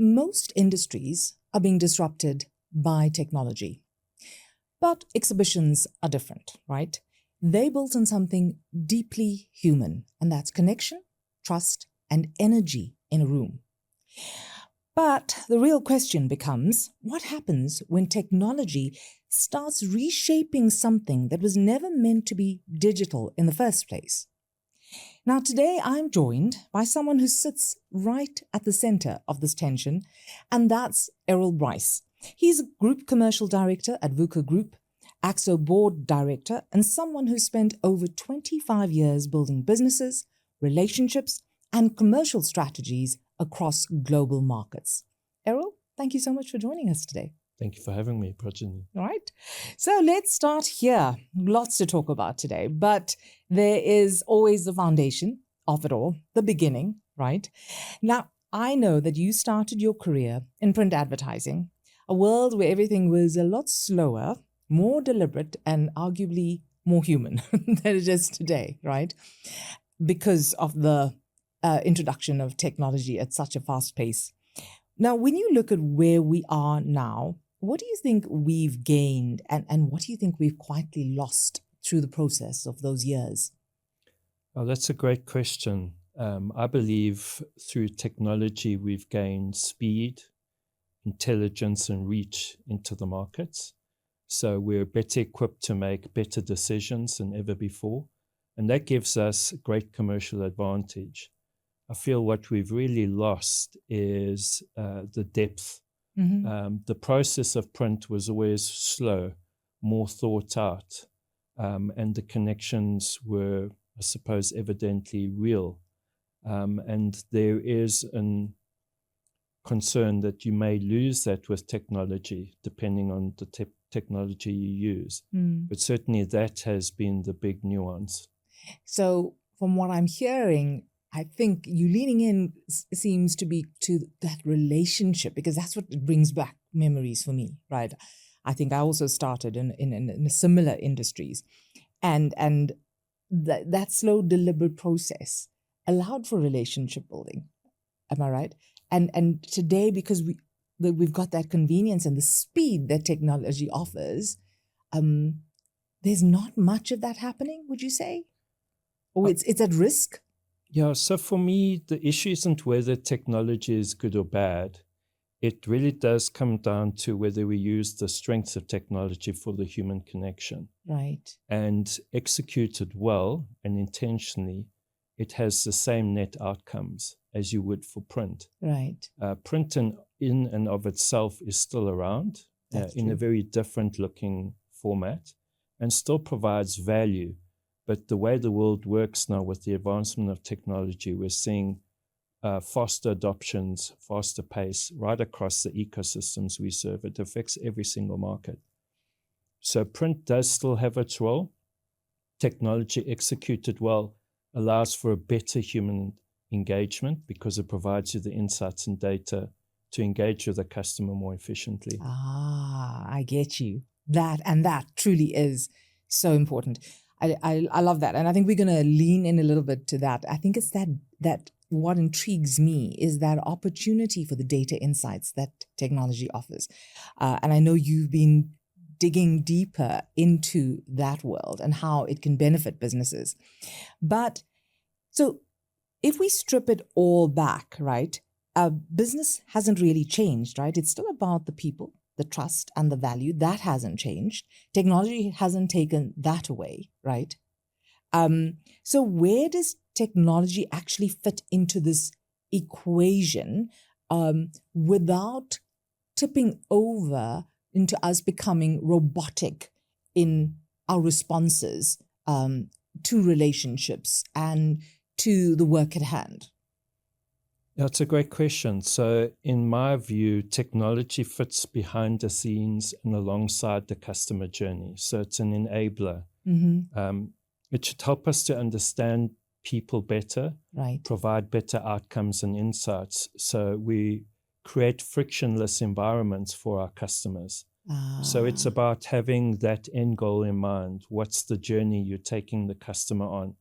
Most industries are being disrupted by technology, but exhibitions are different, right? They built on something deeply human, and that's connection, trust, and energy in a room. But the real question becomes, what happens when technology starts reshaping something that was never meant to be digital in the first place? Now, today I'm joined by someone who sits right at the center of this tension, and that's Errol Bryce. He's Group Commercial Director at VUKA Group, AAXO Board Director, and someone who spent over 25 years building businesses, relationships, and commercial strategies across global markets. Errol, thank you so much for joining us today. Thank you for having me, Projeni. All right. So let's start here. Lots to talk about today, but there is always the foundation of it all, the beginning, right? Now, I know that you started your career in print advertising, a world where everything was a lot slower, more deliberate, and arguably more human than it is today, right? Because of the introduction of technology at such a fast pace. Now, when you look at where we are now, what do you think we've gained and what do you think we've quietly lost through the process of those years? Oh, that's a great question. I believe through technology, we've gained speed, intelligence, and reach into the markets. So we're better equipped to make better decisions than ever before. And that gives us great commercial advantage. I feel what we've really lost is the depth. The process of print was always slow, more thought out, and the connections were, I suppose, evidently real. And there is a concern that you may lose that with technology, depending on the technology you use. But certainly that has been the big nuance. So from what I'm hearing, I think you leaning in seems to be to that relationship, because that's what brings back memories for me, right? I think I also started in similar industries, and that slow, deliberate process allowed for relationship building. Am I right? And today, because we've got that convenience and the speed that technology offers, there's not much of that happening, would you say? Or it's at risk? Yeah, so for me, the issue isn't whether technology is good or bad. It really does come down to whether we use the strengths of technology for the human connection. Right. And executed well and intentionally, it has the same net outcomes as you would for print. Right. Print in and of itself is still around in a very different looking format and still provides value. But the way the world works now with the advancement of technology, we're seeing faster adoptions, faster pace right across the ecosystems we serve. It affects every single market. So print does still have its role. Technology executed well allows for a better human engagement because it provides you the insights and data to engage with the customer more efficiently. I get you. That truly is so important. I love that. And I think we're going to lean in a little bit to that. I think it's that what intrigues me is that opportunity for the data insights that technology offers. And I know you've been digging deeper into that world and how it can benefit businesses. But so if we strip it all back, right, business hasn't really changed, right? It's still about the people, the trust and the value. That hasn't changed. Technology hasn't taken that away, right? So where does technology actually fit into this equation without tipping over into us becoming robotic in our responses to relationships and to the work at hand? That's a great question. So in my view, technology fits behind the scenes and alongside the customer journey. So it's an enabler. It should help us to understand people better, right, provide better outcomes and insights. So we create frictionless environments for our customers. So it's about having that end goal in mind. What's the journey you're taking the customer on?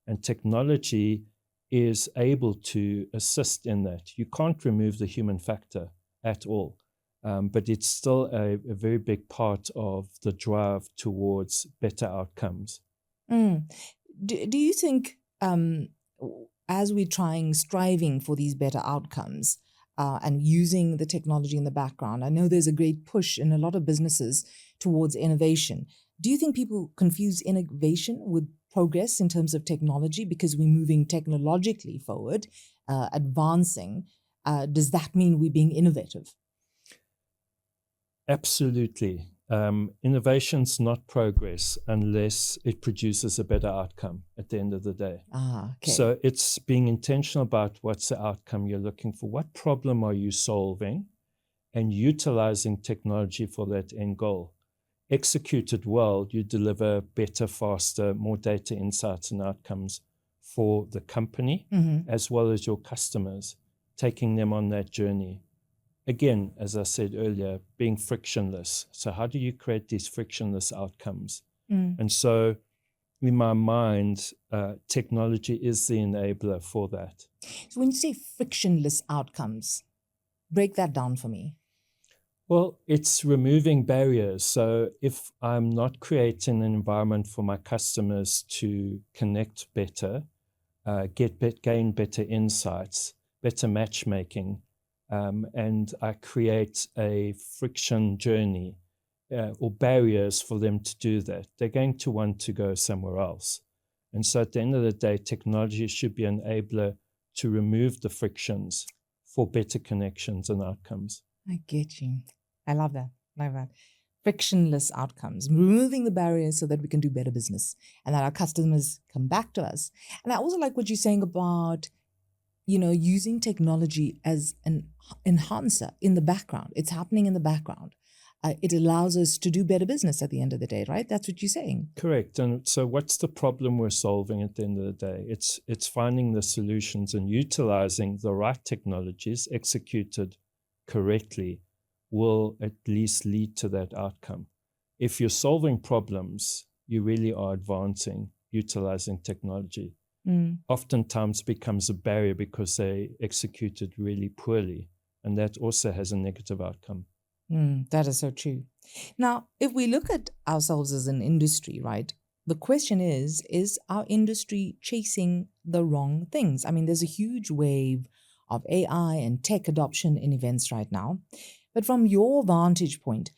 And technology is able to assist in that. You can't remove the human factor at all, but it's still a very big part of the drive towards better outcomes. Do you think as we're striving for these better outcomes and using the technology in the background, I know there's a great push in a lot of businesses towards innovation. Do you think people confuse innovation with progress in terms of technology because we're moving technologically forward, advancing? Does that mean we're being innovative? Absolutely. Innovation's not progress unless it produces a better outcome at the end of the day. Okay. So it's being intentional about what's the outcome you're looking for. What problem are you solving? And utilizing technology for that end goal. Executed well, you deliver better, faster, more data insights and outcomes for the company as well as your customers, taking them on that journey. Again, as I said earlier, being frictionless. So how do you create these frictionless outcomes? And so in my mind, technology is the enabler for that. So when you say frictionless outcomes, break that down for me. Well, it's removing barriers. So if I'm not creating an environment for my customers to connect better, gain better insights, better matchmaking, and I create a friction journey or barriers for them to do that, they're going to want to go somewhere else. And so at the end of the day, technology should be an enabler to remove the frictions for better connections and outcomes. I get you. I love that. Frictionless outcomes, removing the barriers so that we can do better business and that our customers come back to us. And I also like what you're saying about, using technology as an enhancer in the background. It's happening in the background. It allows us to do better business at the end of the day, right? That's what you're saying. Correct. And so what's the problem we're solving at the end of the day? It's finding the solutions and utilizing the right technologies executed correctly will at least lead to that outcome. If you're solving problems, you really are advancing, utilizing technology. Oftentimes becomes a barrier because they executed really poorly, and that also has a negative outcome. That is so true. Now, if we look at ourselves as an industry, right, the question is our industry chasing the wrong things? I mean, there's a huge wave of AI and tech adoption in events right now. But from your vantage point,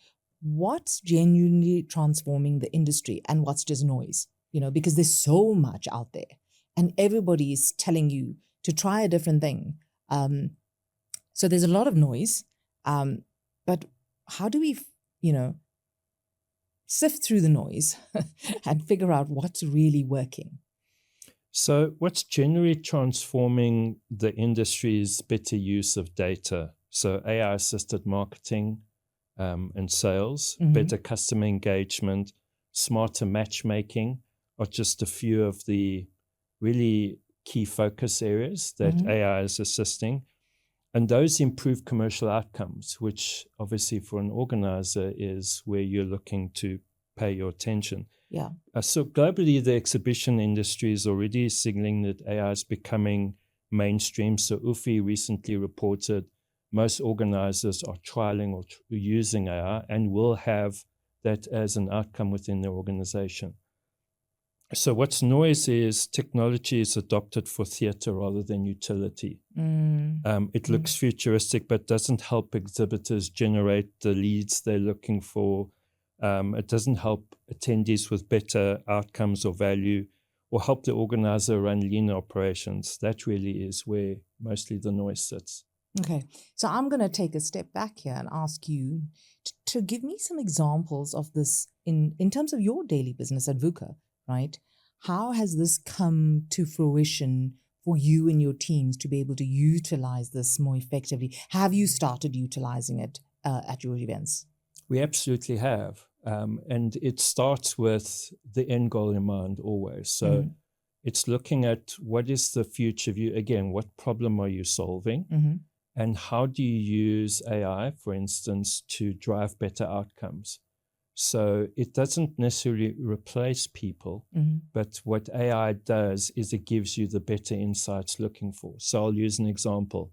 what's genuinely transforming the industry and what's just noise? Because there's so much out there and everybody is telling you to try a different thing. So there's a lot of noise. But how do we, sift through the noise and figure out what's really working? So what's generally transforming the industry is better use of data. So AI-assisted marketing and sales, better customer engagement, smarter matchmaking are just a few of the really key focus areas that AI is assisting. And those improve commercial outcomes, which obviously for an organizer is where you're looking to pay your attention. Yeah. So globally, the exhibition industry is already signaling that AI is becoming mainstream. So UFI recently reported most organizers are trialing or using AI and will have that as an outcome within their organization. So what's noise is technology is adopted for theater rather than utility. It looks futuristic, but doesn't help exhibitors generate the leads they're looking for. It doesn't help attendees with better outcomes or value, or help the organizer run leaner operations. That really is where mostly the noise sits. Okay, so I'm going to take a step back here and ask you to give me some examples of this in terms of your daily business at VUKA, right? How has this come to fruition for you and your teams to be able to utilize this more effectively? Have you started utilizing it at your events? We absolutely have. And it starts with the end goal in mind always. So it's looking at what is the future view. Again, what problem are you solving? And how do you use AI, for instance, to drive better outcomes? So it doesn't necessarily replace people, but what AI does is it gives you the better insights looking for. So I'll use an example.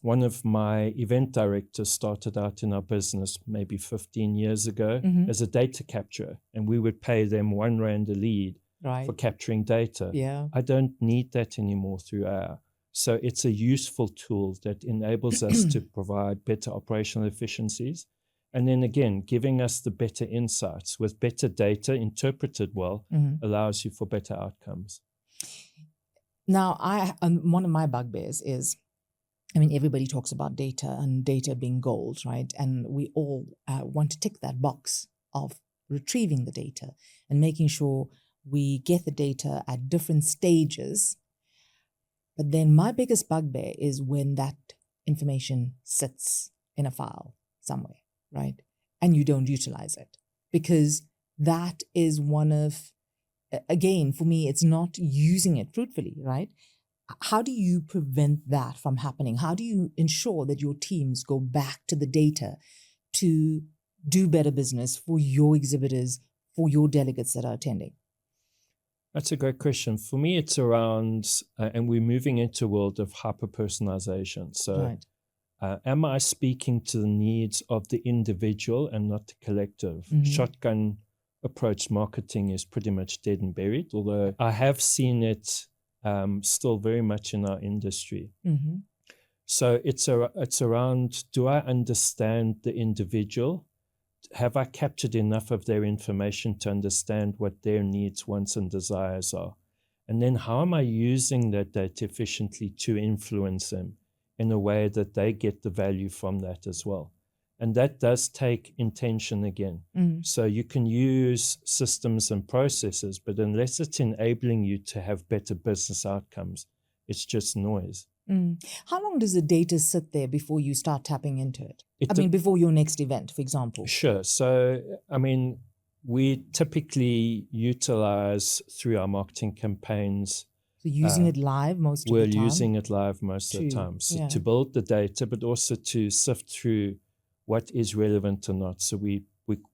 One of my event directors started out in our business maybe 15 years ago as a data capturer, and we would pay them R1 a lead for capturing data. Yeah. I don't need that anymore through AI. So it's a useful tool that enables us to provide better operational efficiencies. And then again, giving us the better insights with better data interpreted well allows you for better outcomes. Now, one of my bugbears is, everybody talks about data and data being gold, right? And we all want to tick that box of retrieving the data and making sure we get the data at different stages. But then my biggest bugbear is when that information sits in a file somewhere, right? And you don't utilize it, because that is one of, again, for me, it's not using it fruitfully, right? How do you prevent that from happening? How do you ensure that your teams go back to the data to do better business for your exhibitors, for your delegates that are attending? That's a great question. For me, it's around, and we're moving into a world of hyper-personalization. So am I speaking to the needs of the individual and not the collective? Shotgun approach marketing is pretty much dead and buried, although I have seen it still very much in our industry. So it's around, do I understand the individual? Have I captured enough of their information to understand what their needs, wants, and desires are? And then how am I using that data efficiently to influence them in a way that they get the value from that as well? And that does take intention again. So you can use systems and processes, but unless it's enabling you to have better business outcomes, it's just noise. How long does the data sit there before you start tapping into it? Before your next event, for example. Sure. So, we typically utilize through our marketing campaigns. So using it live most of the time? We're using it live most of the time. So to build the data, but also to sift through what is relevant or not. So we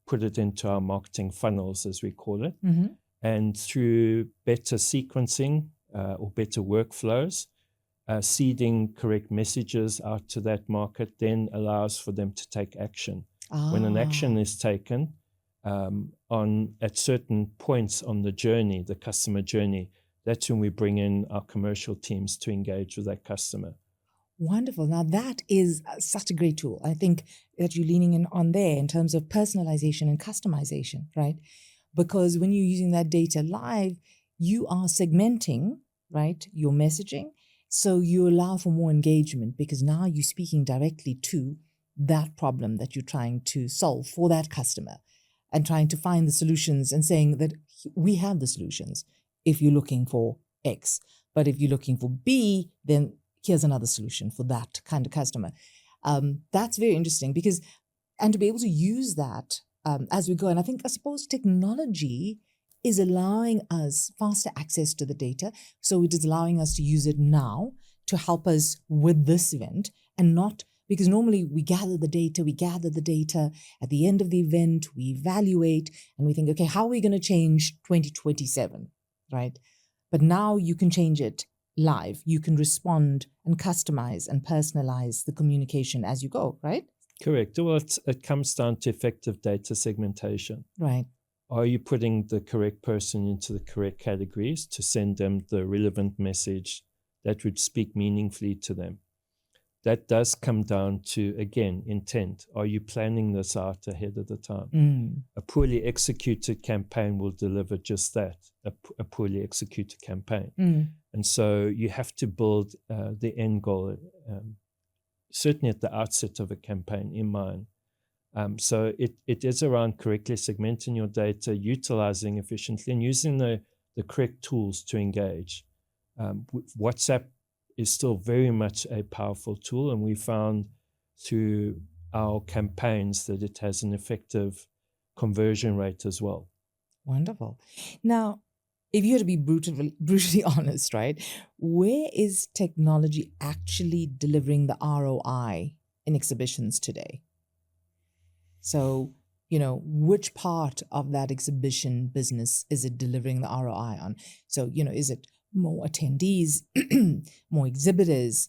put it into our marketing funnels, as we call it. And through better sequencing or better workflows, seeding correct messages out to that market then allows for them to take action. When an action is taken at certain points on the journey, the customer journey, that's when we bring in our commercial teams to engage with that customer. Wonderful. Now that is such a great tool. I think that you're leaning in on there in terms of personalization and customization, right? Because when you're using that data live, you are segmenting, right, your messaging. So you allow for more engagement because now you're speaking directly to that problem that you're trying to solve for that customer and trying to find the solutions and saying that we have the solutions if you're looking for X. But if you're looking for B, then here's another solution for that kind of customer. That's very interesting and to be able to use that as we go. And I suppose technology is allowing us faster access to the data. So it is allowing us to use it now to help us with this event and not, because normally we gather the data at the end of the event, we evaluate and we think, okay, how are we going to change 2027, right? But now you can change it live. You can respond and customize and personalize the communication as you go, right? Correct. Well, it comes down to effective data segmentation. Right. Are you putting the correct person into the correct categories to send them the relevant message that would speak meaningfully to them? That does come down to, again, intent. Are you planning this out ahead of the time? A poorly executed campaign will deliver just that, a poorly executed campaign. And so you have to build the end goal, certainly at the outset of a campaign, in mind. So it is around correctly segmenting your data, utilizing efficiently, and using the correct tools to engage. WhatsApp is still very much a powerful tool, and we found through our campaigns that it has an effective conversion rate as well. Wonderful. Now, if you had to be brutally honest, right, where is technology actually delivering the ROI in exhibitions today? So, which part of that exhibition business is it delivering the ROI on? So, is it more attendees, more exhibitors,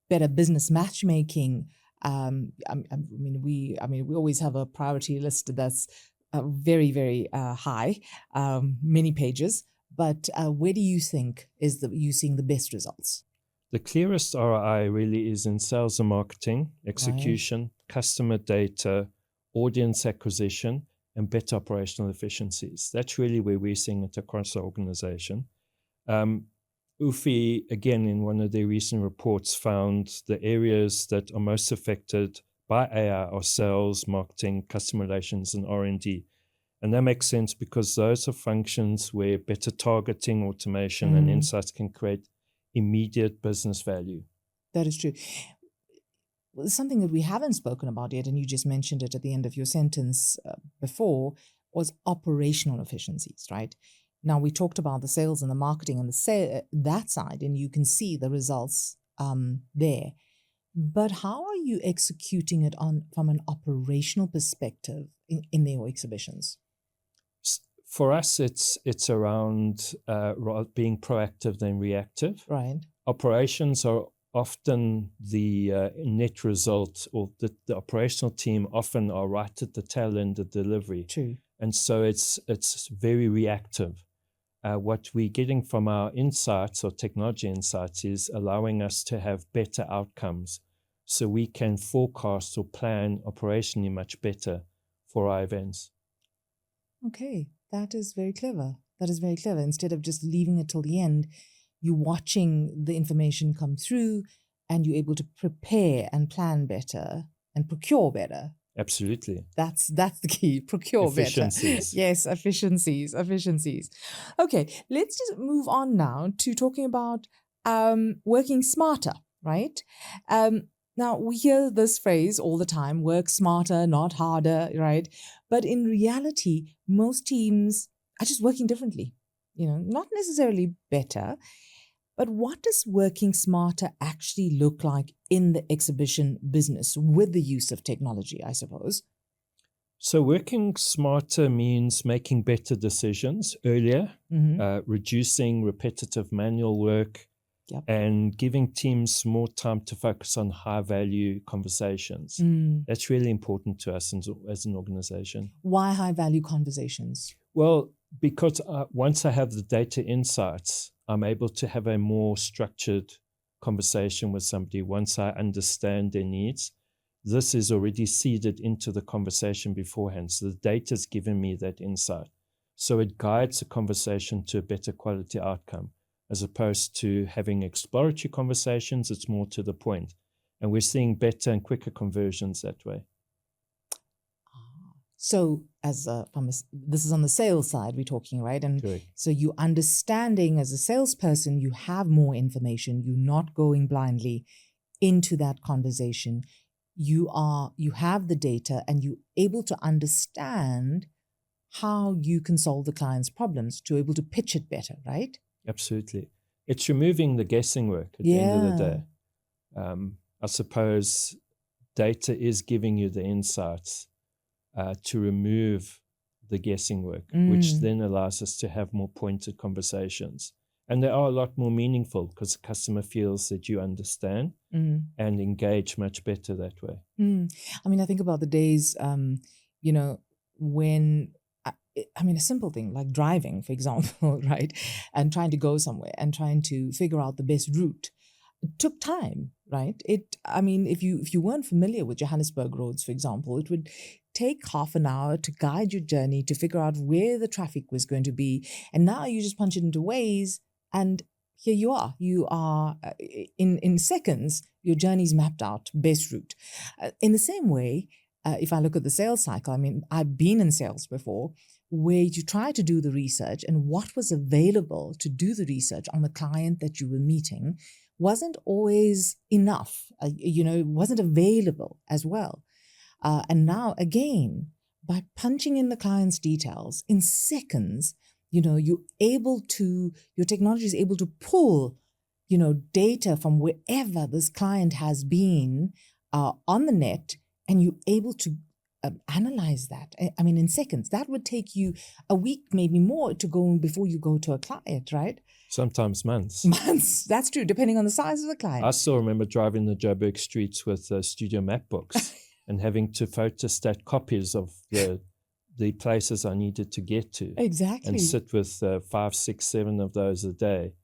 better business matchmaking? We always have a priority list that's very, very high, many pages. But where do you think you seeing the best results? The clearest ROI really is in sales and marketing, execution, customer data, audience acquisition, and better operational efficiencies. That's really where we're seeing it across the organization. UFI, again, in one of their recent reports, found the areas that are most affected by AI are sales, marketing, customer relations, and R&D. And that makes sense because those are functions where better targeting, automation, and insights can create immediate business value. That is true. Well, something that we haven't spoken about yet, and you just mentioned it at the end of your sentence before, was operational efficiencies, right? Now, we talked about the sales and the marketing and that side, and you can see the results there. But how are you executing it from an operational perspective in their exhibitions? For us, it's around being proactive than reactive. Right. Operations are often the net result, or the operational team often are right at the tail end of delivery. True. And so it's very reactive. What we're getting from our insights or technology insights is allowing us to have better outcomes, so we can forecast or plan operationally much better for our events. Okay, that is very clever. That is very clever. Instead of just leaving it till the end, you're watching the information come through and you're able to prepare and plan better and procure better. Absolutely. That's the key. Procure efficiencies. Better. Yes, efficiencies. Okay, let's just move on now to talking about working smarter, right? Now, we hear this phrase all the time, work smarter, not harder, right? But in reality, most teams are just working differently, not necessarily better. But what does working smarter actually look like in the exhibition business with the use of technology, I suppose? So working smarter means making better decisions earlier, reducing repetitive manual work, and giving teams more time to focus on high-value conversations. That's really important to us as an organization. Why high-value conversations? Well, because once I have the data insights, I'm able to have a more structured conversation with somebody once I understand their needs. This is already seeded into the conversation beforehand. So the data's given me that insight. So it guides the conversation to a better quality outcome. As opposed to having exploratory conversations, it's more to the point. And we're seeing better and quicker conversions that way. So this is on the sales side we're talking, right? And correct. So you understanding as a salesperson, you have more information. You're not going blindly into that conversation. You have the data and you're able to understand how you can solve the client's problems to be able to pitch it better, right? Absolutely. It's removing the guessing work at the end of the day. I suppose data is giving you the insights to remove the guessing work, which then allows us to have more pointed conversations. And they are a lot more meaningful because the customer feels that you understand and engage much better that way. I think about the days, when a simple thing like driving, for example, right? And trying to go somewhere and trying to figure out the best route. It took time, right? If you weren't familiar with Johannesburg roads, for example, it would take half an hour to guide your journey to figure out where the traffic was going to be. And now you just punch it into Waze and here you are. You are, in seconds, your journey's mapped out, best route. In the same way, if I look at the sales cycle, I've been in sales before, where you try to do the research and what was available to do the research on the client that you were meeting wasn't always enough, wasn't available as well. And now, again, by punching in the client's details in seconds, your technology is able to pull, data from wherever this client has been on the net, and you're able to analyze that. I mean, in seconds, that would take you a week, maybe more, to go before you go to a client, right? Sometimes months. Months, that's true, depending on the size of the client. I still remember driving the Joburg streets with studio map books and having to photostat copies of the places I needed to get to. Exactly. And sit with 5, 6, 7 of those a day.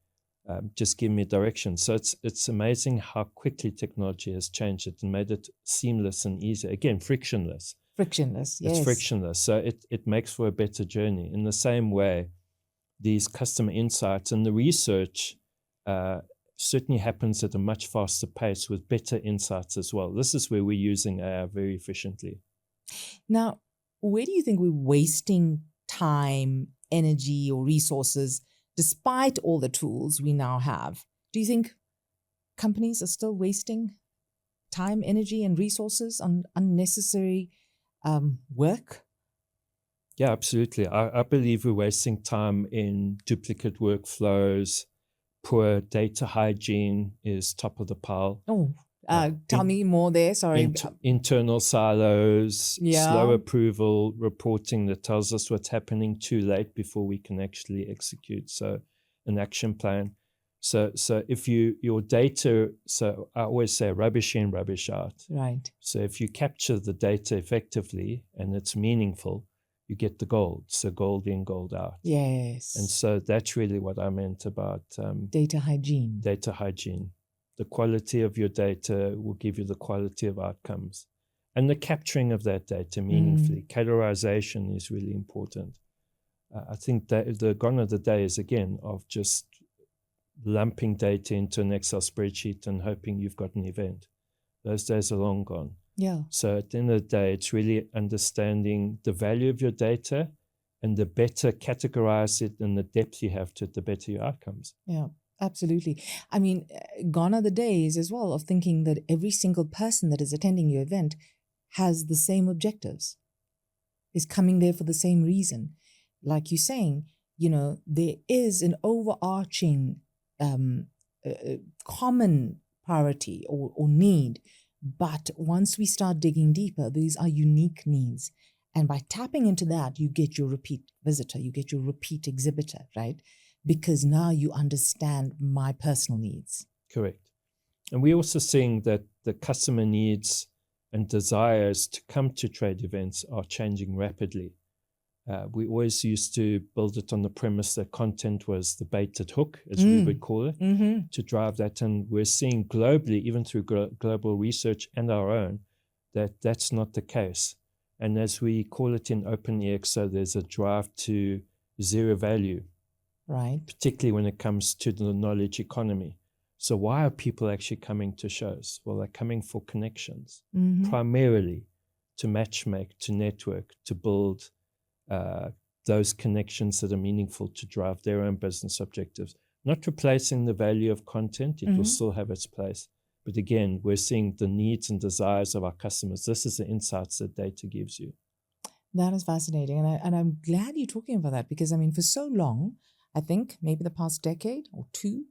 Just give me direction. So it's amazing how quickly technology has changed it and made it seamless and easy. Again, frictionless. Frictionless, yes. It's frictionless. So it makes for a better journey. In the same way, these customer insights and the research certainly happens at a much faster pace with better insights as well. This is where we're using AI very efficiently. Now, where do you think we're wasting time, energy, or resources despite all the tools we now have? Do you think companies are still wasting time, energy, and resources on unnecessary work? Yeah, absolutely. I believe we're wasting time in duplicate workflows. Poor data hygiene is top of the pile. Oh, tell me more there. Sorry. Internal silos, Yeah. slow approval, reporting that tells us what's happening too late before we can actually execute. So an action plan. So if your data, so I always say rubbish in, rubbish out. Right. So if you capture the data effectively and it's meaningful, you get the gold. So gold in, gold out. Yes. And so that's really what I meant about data hygiene. Data hygiene. The quality of your data will give you the quality of outcomes. And the capturing of that data meaningfully. Categorization is really important. I think that the gone are the days, again, of just lumping data into an Excel spreadsheet and hoping you've got an event. Those days are long gone. Yeah. So at the end of the day, it's really understanding the value of your data, and the better categorize it and the depth you have to it, the better your outcomes. Yeah, absolutely. I mean, gone are the days as well of thinking that every single person that is attending your event has the same objectives, is coming there for the same reason. Like you're saying, there is an overarching common priority or need. But once we start digging deeper, these are unique needs. And by tapping into that, you get your repeat visitor, you get your repeat exhibitor, right? Because now you understand my personal needs. Correct. And we're also seeing that the customer needs and desires to come to trade events are changing rapidly. We always used to build it on the premise that content was the baited hook, as we would call it, to drive that. And we're seeing globally, even through global research and our own, that that's not the case. And as we call it in Open AAXO, there's a drive to zero value, right? Particularly when it comes to the knowledge economy. So why are people actually coming to shows? Well, they're coming for connections, primarily to matchmake, to network, to build those connections that are meaningful to drive their own business objectives. Not replacing the value of content, it will still have its place. But again, we're seeing the needs and desires of our customers. This is the insights that data gives you. That is fascinating. And I'm glad you're talking about that because, I mean, for so long, I think maybe the past decade or two,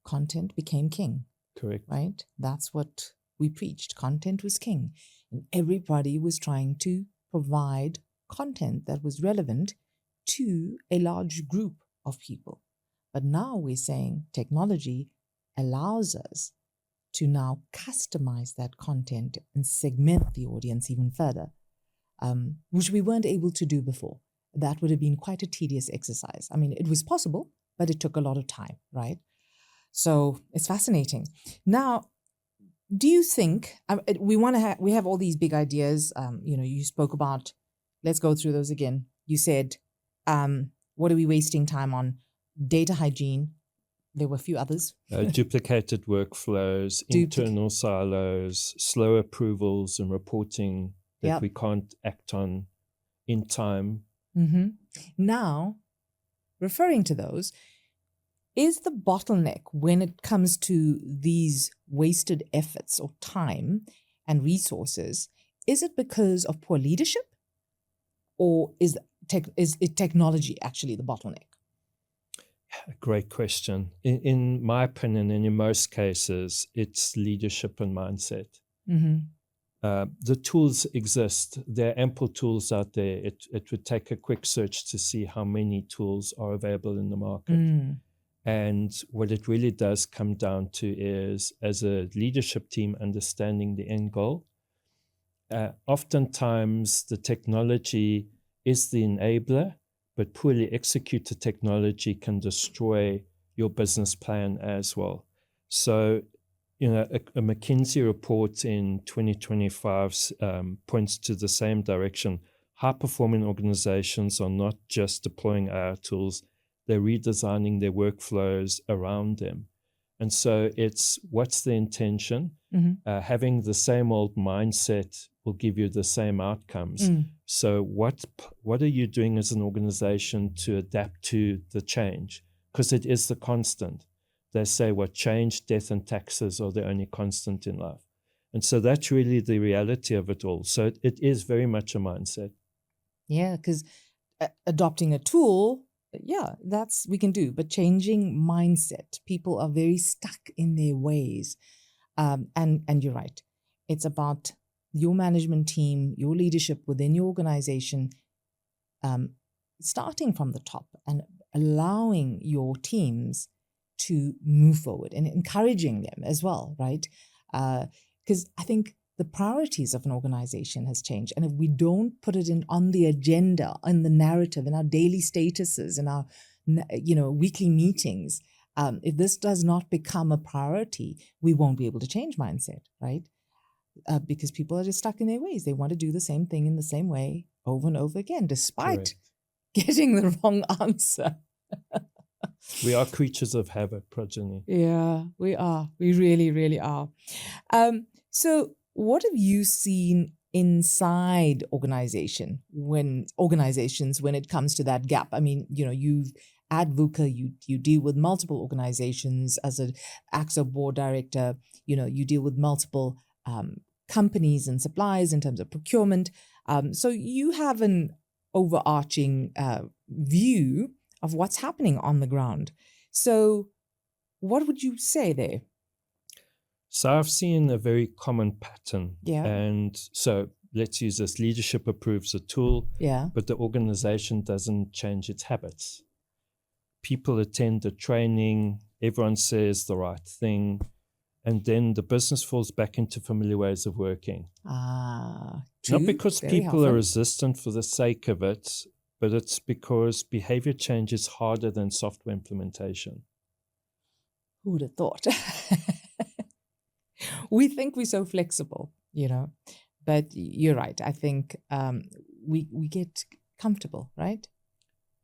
content became king. Correct. Right? That's what we preached. Content was king. And everybody was trying to provide content that was relevant to a large group of people. But now we're saying technology allows us to now customize that content and segment the audience even further, which we weren't able to do before. That would have been quite a tedious exercise. I mean, it was possible, but it took a lot of time, right? So it's fascinating. Now, do you think we have all these big ideas? You spoke about. Let's go through those again. You said, what are we wasting time on? Data hygiene. There were a few others. Duplicated workflows, internal silos, slow approvals and reporting that we can't act on in time. Now, referring to those, is the bottleneck when it comes to these wasted efforts or time and resources, is it because of poor leadership? Or is technology actually the bottleneck? Great question. In my opinion, and in most cases, it's leadership and mindset. the tools exist. There are ample tools out there. It would take a quick search to see how many tools are available in the market. And what it really does come down to is, as a leadership team, understanding the end goal. Oftentimes, the technology is the enabler, but poorly executed technology can destroy your business plan as well. So, a McKinsey report in 2025 points to the same direction. High-performing organizations are not just deploying AI tools, they're redesigning their workflows around them. And so it's, what's the intention? Having the same old mindset will give you the same outcomes. So what are you doing as an organization to adapt to the change? Because it is the constant. They say what change, death, and taxes are the only constant in life. And so that's really the reality of it all. So it is very much a mindset. Yeah, because adopting a tool, we can do, but changing mindset. People are very stuck in their ways. And you're right. It's about your management team, your leadership within your organization, starting from the top and allowing your teams to move forward and encouraging them as well, right? Because I think the priorities of an organization has changed. And if we don't put it on the agenda, in the narrative, in our daily statuses, in our weekly meetings, if this does not become a priority, we won't be able to change mindset, right? Because people are just stuck in their ways. They want to do the same thing in the same way over and over again, despite getting the wrong answer. We are creatures of habit, Projeni. Yeah, we are. We really, really are. So what have you seen inside organizations when it comes to that gap? I mean, you've at VUKA, you deal with multiple organizations. As an AAXO board director, you deal with multiple companies and suppliers in terms of procurement. So you have an overarching view of what's happening on the ground. So what would you say there? So I've seen a very common pattern. Yeah. And so let's use this. Leadership approves a tool, but the organization doesn't change its habits. People attend the training, everyone says the right thing, and then the business falls back into familiar ways of working. True. Not because Very people often are resistant for the sake of it, but it's because behavior change is harder than software implementation. Who would have thought? We think we're so flexible, but you're right. I think we get comfortable, right?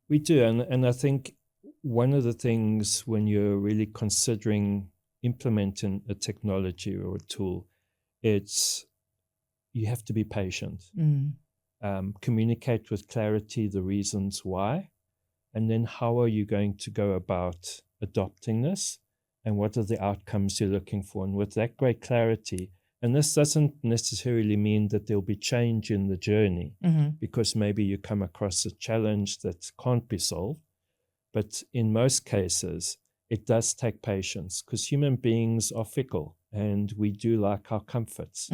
We do. And I think one of the things when you're really considering implementing a technology or a tool, you have to be patient. Communicate with clarity the reasons why, and then how are you going to go about adopting this, and what are the outcomes you're looking for. And with that great clarity, and this doesn't necessarily mean that there'll be change in the journey, because maybe you come across a challenge that can't be solved, but in most cases, it does take patience, because human beings are fickle and we do like our comforts.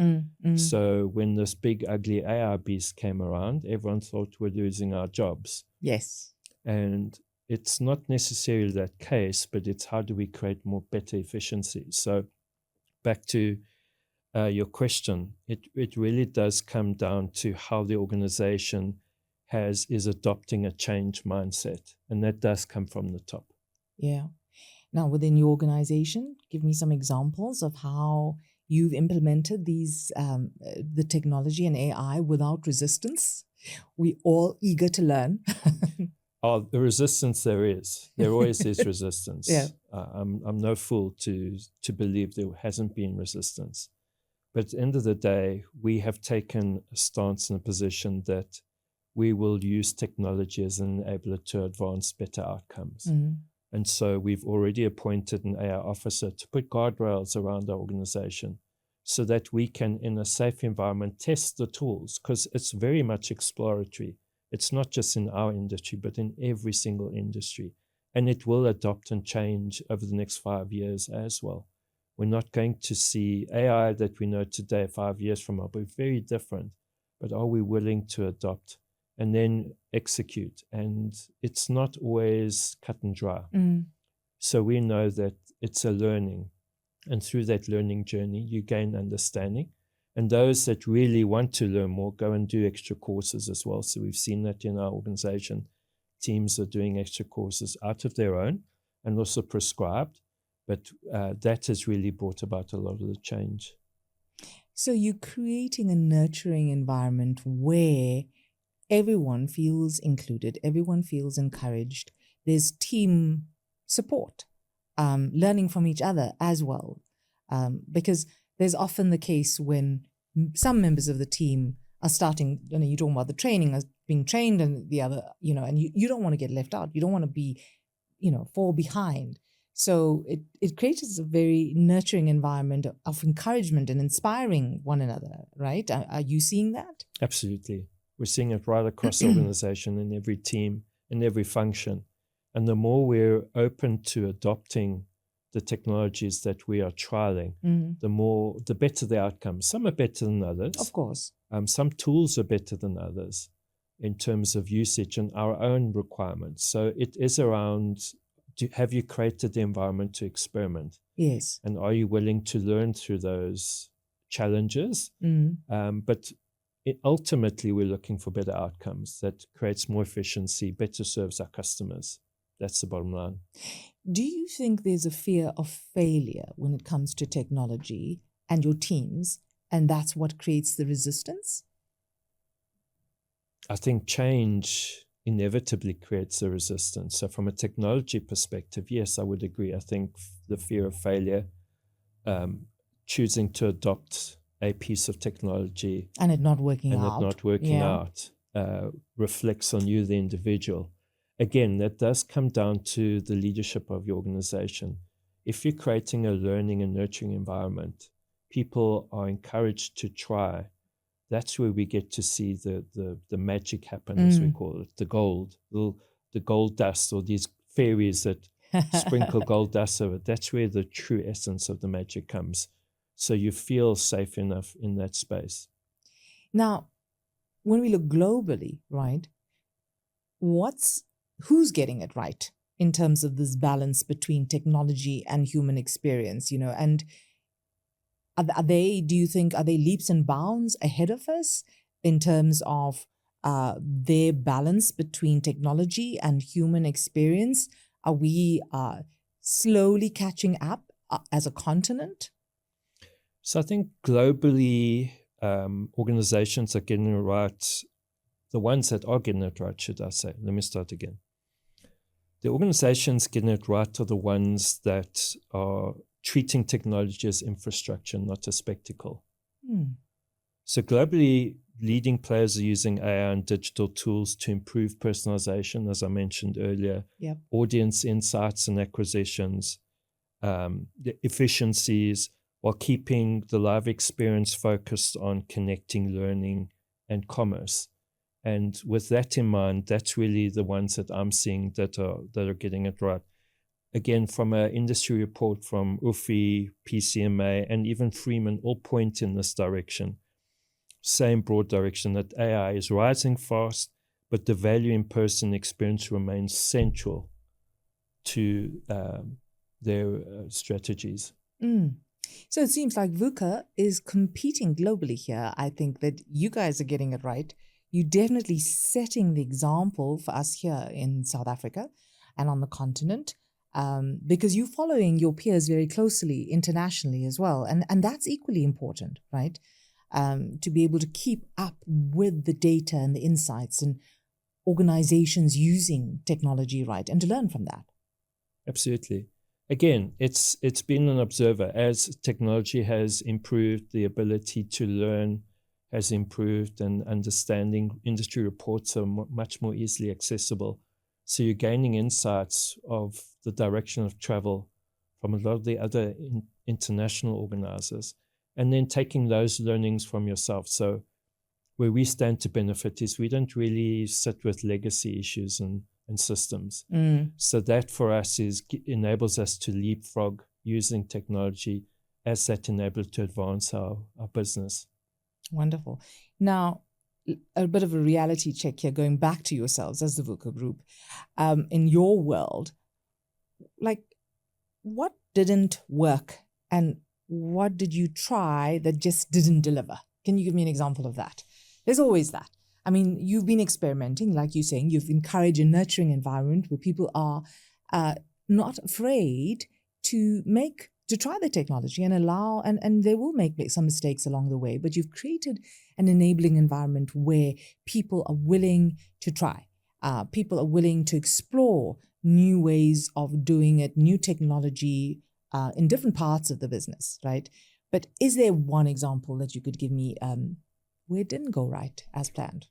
So when this big, ugly AI beast came around, everyone thought we're losing our jobs. Yes. And it's not necessarily that case, but it's how do we create better efficiency. So back to your question, it really does come down to how the organization is adopting a change mindset. And that does come from the top. Yeah. Now, within your organization, give me some examples of how you've implemented the technology and AI without resistance. We're all eager to learn. The resistance there is. There always is resistance. Yeah. I'm no fool to believe there hasn't been resistance. But at the end of the day, we have taken a stance and a position that we will use technology as an enabler to advance better outcomes. And so we've already appointed an AI officer to put guardrails around our organization so that we can, in a safe environment, test the tools, because it's very much exploratory. It's not just in our industry, but in every single industry. And it will adopt and change over the next 5 years as well. We're not going to see AI that we know today 5 years from now, but very different. But are we willing to adopt and then execute? And it's not always cut and dry. So we know that it's a learning. And through that learning journey, you gain understanding. And those that really want to learn more go and do extra courses as well. So we've seen that in our organization. Teams are doing extra courses out of their own and also prescribed. But that has really brought about a lot of the change. So you're creating a nurturing environment where everyone feels included, everyone feels encouraged. There's team support, learning from each other as well. Because there's often the case when some members of the team are starting, you're talking about the training as being trained and the other, and you don't want to get left out. You don't want to be, fall behind. So it creates a very nurturing environment of encouragement and inspiring one another, right? Are you seeing that? Absolutely. We're seeing it right across the organization, in every team, in every function. And the more we're open to adopting the technologies that we are trialing, the better the outcomes. Some are better than others. Of course. Some tools are better than others in terms of usage and our own requirements. So it is around, have you created the environment to experiment? Yes. And are you willing to learn through those challenges? But ultimately, we're looking for better outcomes that creates more efficiency, better serves our customers. That's the bottom line. Do you think there's a fear of failure when it comes to technology and your teams, and that's what creates the resistance? I think change inevitably creates a resistance. So from a technology perspective, yes, I would agree. I think the fear of failure, choosing to adopt a piece of technology and it not working out reflects on you, the individual. Again, that does come down to the leadership of your organization. If you're creating a learning and nurturing environment, people are encouraged to try. That's where we get to see the magic happen, as we call it, the gold dust, or these fairies that sprinkle gold dust over it. That's where the true essence of the magic comes. So you feel safe enough in that space. Now, when we look globally, right, who's getting it right in terms of this balance between technology and human experience, and are they leaps and bounds ahead of us in terms of their balance between technology and human experience? Are we slowly catching up as a continent? So I think globally, organizations are getting it right. The ones that are getting it right, should I say. Let me start again. The organizations getting it right are the ones that are treating technology as infrastructure, not a spectacle. So globally, leading players are using AI and digital tools to improve personalization, as I mentioned earlier, audience insights and acquisitions, the efficiencies, while keeping the live experience focused on connecting, learning, and commerce. And with that in mind, that's really the ones that I'm seeing that are getting it right. Again, from an industry report from UFI, PCMA, and even Freeman, all point in this direction. Same broad direction, that AI is rising fast, but the value in-person experience remains central to their strategies. So it seems like VUKA is competing globally here. I think that you guys are getting it right. You're definitely setting the example for us here in South Africa and on the continent, because you're following your peers very closely internationally as well. And that's equally important, right? To be able to keep up with the data and the insights and organizations using technology, right? And to learn from that. Absolutely. Again, it's been an observer. As technology has improved, the ability to learn has improved, and understanding industry reports are much more easily accessible. So you're gaining insights of the direction of travel from a lot of the other international organizers, and then taking those learnings from yourself. So where we stand to benefit is we don't really sit with legacy issues and systems. So that for us enables us to leapfrog using technology as that enabler to advance our business. Wonderful. Now, a bit of a reality check here, going back to yourselves as the VUKA Group. In your world, like, what didn't work and what did you try that just didn't deliver? Can you give me an example of that? There's always that. I mean, you've been experimenting, like you're saying, you've encouraged a nurturing environment where people are not afraid to try the technology and allow, and they will make some mistakes along the way, but you've created an enabling environment where people are willing to try. People are willing to explore new ways of doing it, new technology in different parts of the business, right? But is there one example that you could give me where it didn't go right as planned?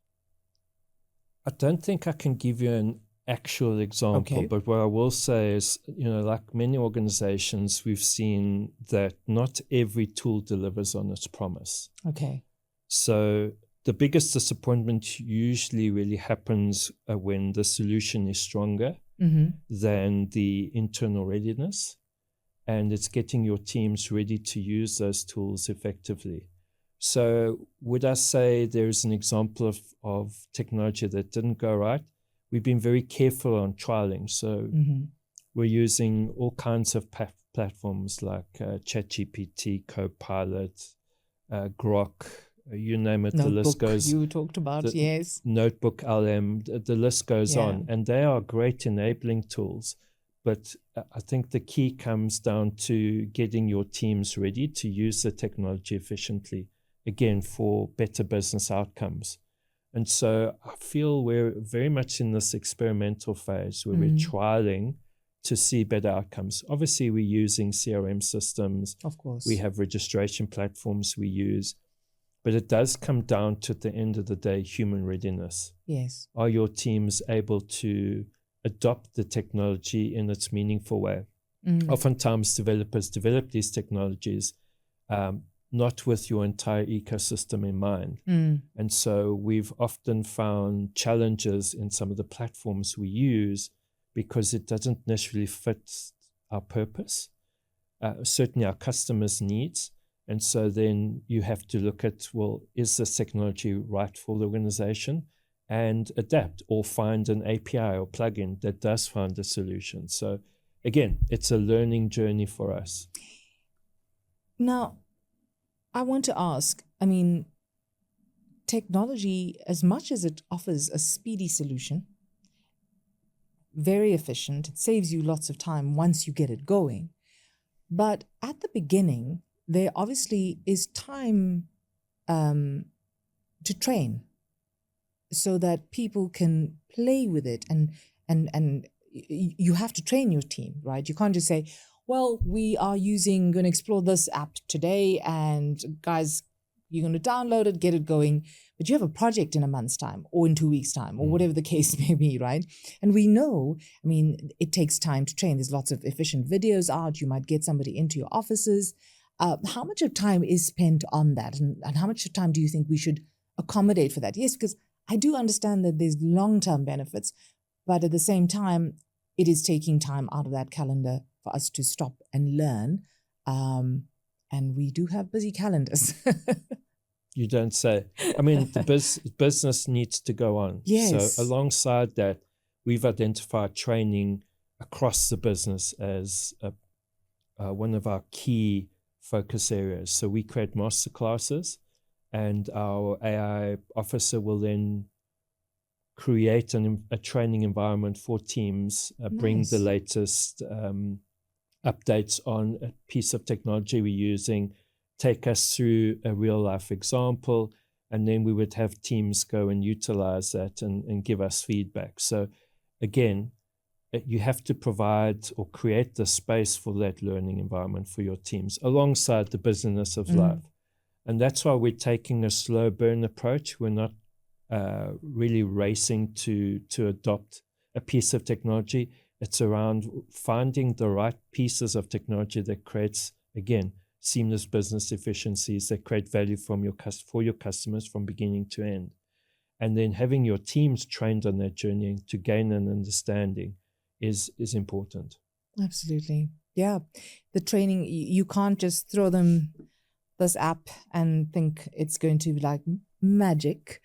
I don't think I can give you an actual example, Okay. but what I will say is, like many organizations, we've seen that not every tool delivers on its promise. Okay. So the biggest disappointment usually really happens when the solution is stronger than the internal readiness, and it's getting your teams ready to use those tools effectively. So would I say there's an example of technology that didn't go right? We've been very careful on trialing. So we're using all kinds of platforms like ChatGPT, Copilot, Grok, you name it, Notebook, the list goes. you talked about, yes. Notebook, LM, the list goes on. And they are great enabling tools. But I think the key comes down to getting your teams ready to use the technology efficiently, again, for better business outcomes. And so I feel we're very much in this experimental phase where we're trialing to see better outcomes. Obviously, we're using CRM systems. Of course. We have registration platforms we use. But it does come down to, at the end of the day, human readiness. Yes. Are your teams able to adopt the technology in its meaningful way? Oftentimes, developers develop these technologies not with your entire ecosystem in mind. And so we've often found challenges in some of the platforms we use because it doesn't necessarily fit our purpose, certainly our customers' needs. And so then you have to look at, well, is this technology right for the organization? And adapt or find an API or plugin that does find a solution. So again, it's a learning journey for us. Now, I want to ask, I mean, technology, as much as it offers a speedy solution, very efficient, it saves you lots of time once you get it going. But at the beginning, there obviously is time to train so that people can play with it, and you have to train your team, right? You can't just say, well, we are going to explore this app today, and guys, you're going to download it, get it going, but you have a project in a month's time or in 2 weeks' time or whatever the case may be, right? And we know, I mean, it takes time to train. There's lots of efficient videos out. You might get somebody into your offices. How much of time is spent on that? And how much time do you think we should accommodate for that? Yes, because I do understand that there's long-term benefits, but at the same time, it is taking time out of that calendar for us to stop and learn. And we do have busy calendars. You don't say. I mean, the business needs to go on. Yes. So alongside that, we've identified training across the business as one of our key focus areas. So we create masterclasses, and our AI officer will then create a training environment for teams, bring the latest updates on a piece of technology we're using, take us through a real-life example, and then we would have teams go and utilize that and give us feedback. So again, you have to provide or create the space for that learning environment for your teams alongside the business of life. And that's why we're taking a slow burn approach. We're not really racing to adopt a piece of technology. It's around finding the right pieces of technology that creates, again, seamless business efficiencies that create value for your customers from beginning to end. And then having your teams trained on that journey to gain an understanding is important. Absolutely. Yeah. The training, you can't just throw them this app and think it's going to be like magic,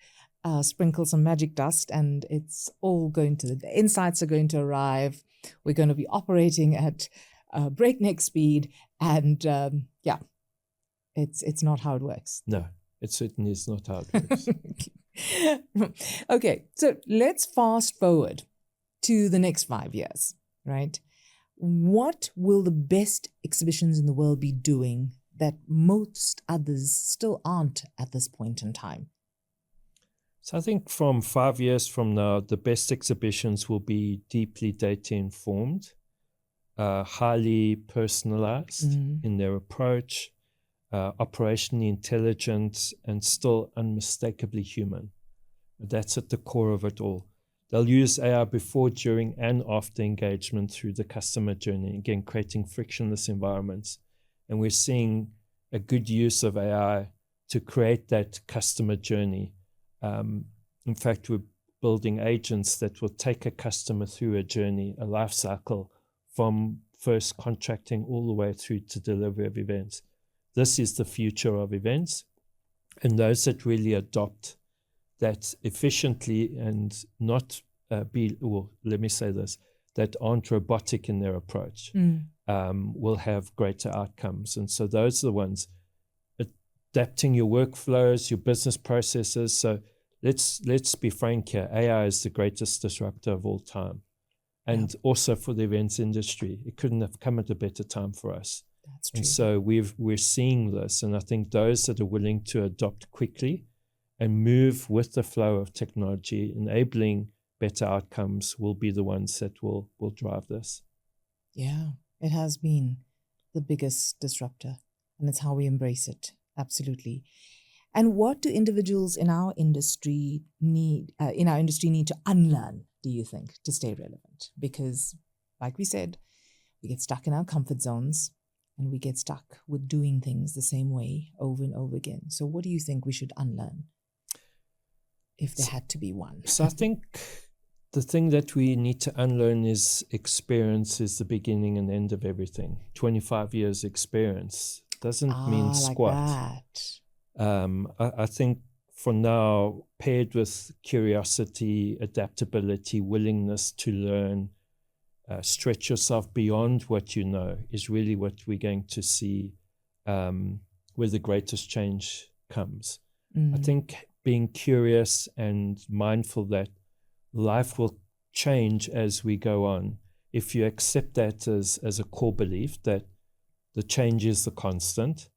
sprinkle some magic dust, and it's all going to, the insights are going to arrive. We're going to be operating at breakneck speed. And yeah, it's not how it works. No, it certainly is not how it works. Okay, so let's fast forward to the next 5 years, right? What will the best exhibitions in the world be doing that most others still aren't at this point in time? So I think from 5 years from now, the best exhibitions will be deeply data informed, highly personalized in their approach, operationally intelligent, and still unmistakably human. That's at the core of it all. They'll use AI before, during, and after engagement through the customer journey, again, creating frictionless environments. And we're seeing a good use of AI to create that customer journey. In fact, we're building agents that will take a customer through a journey, a life cycle, from first contracting all the way through to delivery of events. This is the future of events. And those that really adopt that efficiently and not let me say this, that aren't robotic in their approach, will have greater outcomes. And so those are the ones, adapting your workflows, your business processes. So let's be frank here, AI is the greatest disruptor of all time. And also for the events industry, it couldn't have come at a better time for us. That's true. And so we're seeing this, and I think those that are willing to adopt quickly and move with the flow of technology, enabling better outcomes, will be the ones that will drive this. Yeah, it has been the biggest disruptor, and it's how we embrace it. Absolutely. And what do individuals in our industry need to unlearn, do you think, to stay relevant? Because, like we said, we get stuck in our comfort zones and we get stuck with doing things the same way over and over again. So what do you think we should unlearn, if there had to be one? So I think the thing that we need to unlearn is experience is the beginning and end of everything. 25 years experience doesn't mean squat. Like that. I think for now, paired with curiosity, adaptability, willingness to learn, stretch yourself beyond what you know, is really what we're going to see where the greatest change comes. I think being curious and mindful that life will change as we go on. If you accept that as a core belief, that the change is the constant,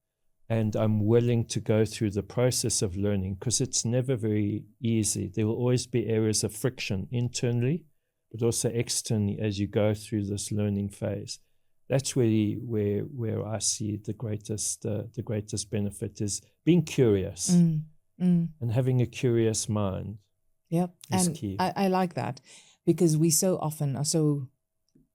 and I'm willing to go through the process of learning, because it's never very easy. There will always be areas of friction internally, but also externally as you go through this learning phase. That's really where I see the greatest benefit is being curious and having a curious mind. Yep, and key. I like that, because we so often are so.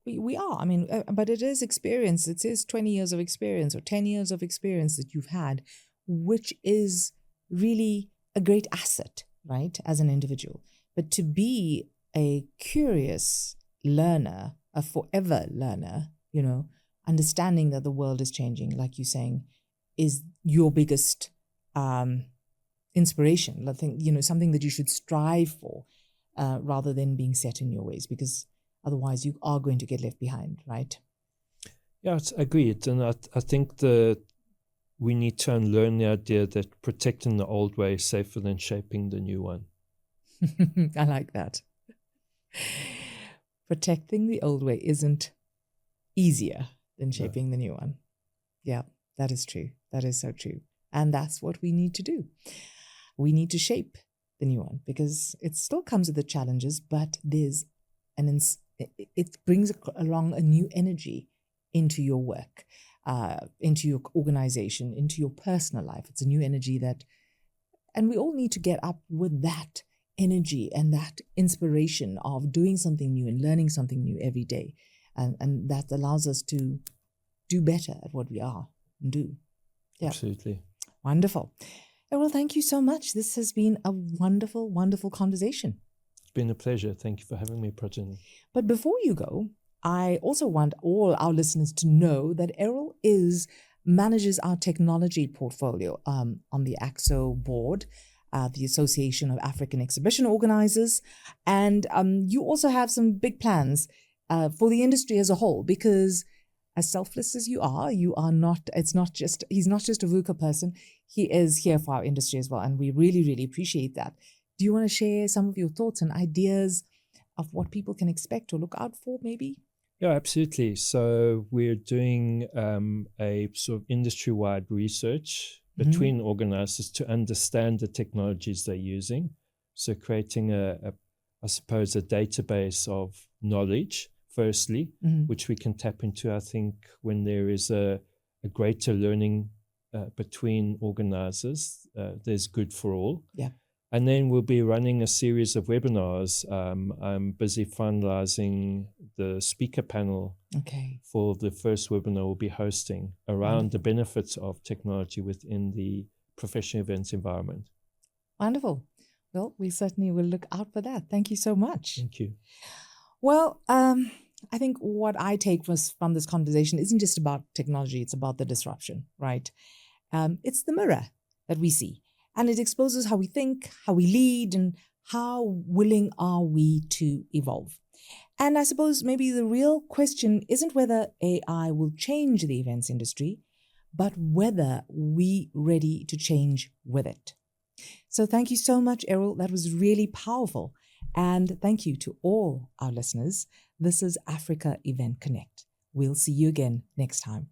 We are, but it is experience. It is 20 years of experience or 10 years of experience that you've had, which is really a great asset, right, as an individual. But to be a curious learner, a forever learner, understanding that the world is changing, like you're saying, is your biggest inspiration. I think, something that you should strive for rather than being set in your ways, because otherwise, you are going to get left behind, right? Yeah, it's agreed. And I think we need to unlearn the idea that protecting the old way is safer than shaping the new one. I like that. Protecting the old way isn't easier than shaping the new one. Yeah, that is true. That is so true. And that's what we need to do. We need to shape the new one, because it still comes with the challenges, but there's it brings along a new energy into your work, into your organization, into your personal life. It's a new energy and we all need to get up with that energy and that inspiration of doing something new and learning something new every day. And that allows us to do better at what we are and do. Yeah. Absolutely. Wonderful. Well, thank you so much. This has been a wonderful, wonderful conversation. Been a pleasure. Thank you for having me, Projeni. But before you go, I also want all our listeners to know that Errol manages our technology portfolio on the AAXO board, the Association of African Exhibition Organizers. And you also have some big plans for the industry as a whole, because as selfless as you are not, he's not just a VUKA person, he is here for our industry as well. And we really, really appreciate that. Do you want to share some of your thoughts and ideas of what people can expect or look out for maybe? Yeah, absolutely. So we're doing a sort of industry-wide research between organizers to understand the technologies they're using. So creating I suppose, a database of knowledge, firstly, which we can tap into, I think, when there is a greater learning between organizers, there's good for all. Yeah. And then we'll be running a series of webinars. I'm busy finalizing the speaker panel for the first webinar we'll be hosting around the benefits of technology within the professional events environment. Wonderful. Well, we certainly will look out for that. Thank you so much. Thank you. Well, I think what I take from this conversation isn't just about technology, it's about the disruption, right? It's the mirror that we see. And it exposes how we think, how we lead, and how willing are we to evolve. And I suppose maybe the real question isn't whether AI will change the events industry, but whether we're ready to change with it. So thank you so much, Errol. That was really powerful. And thank you to all our listeners. This is Africa Event Connect. We'll see you again next time.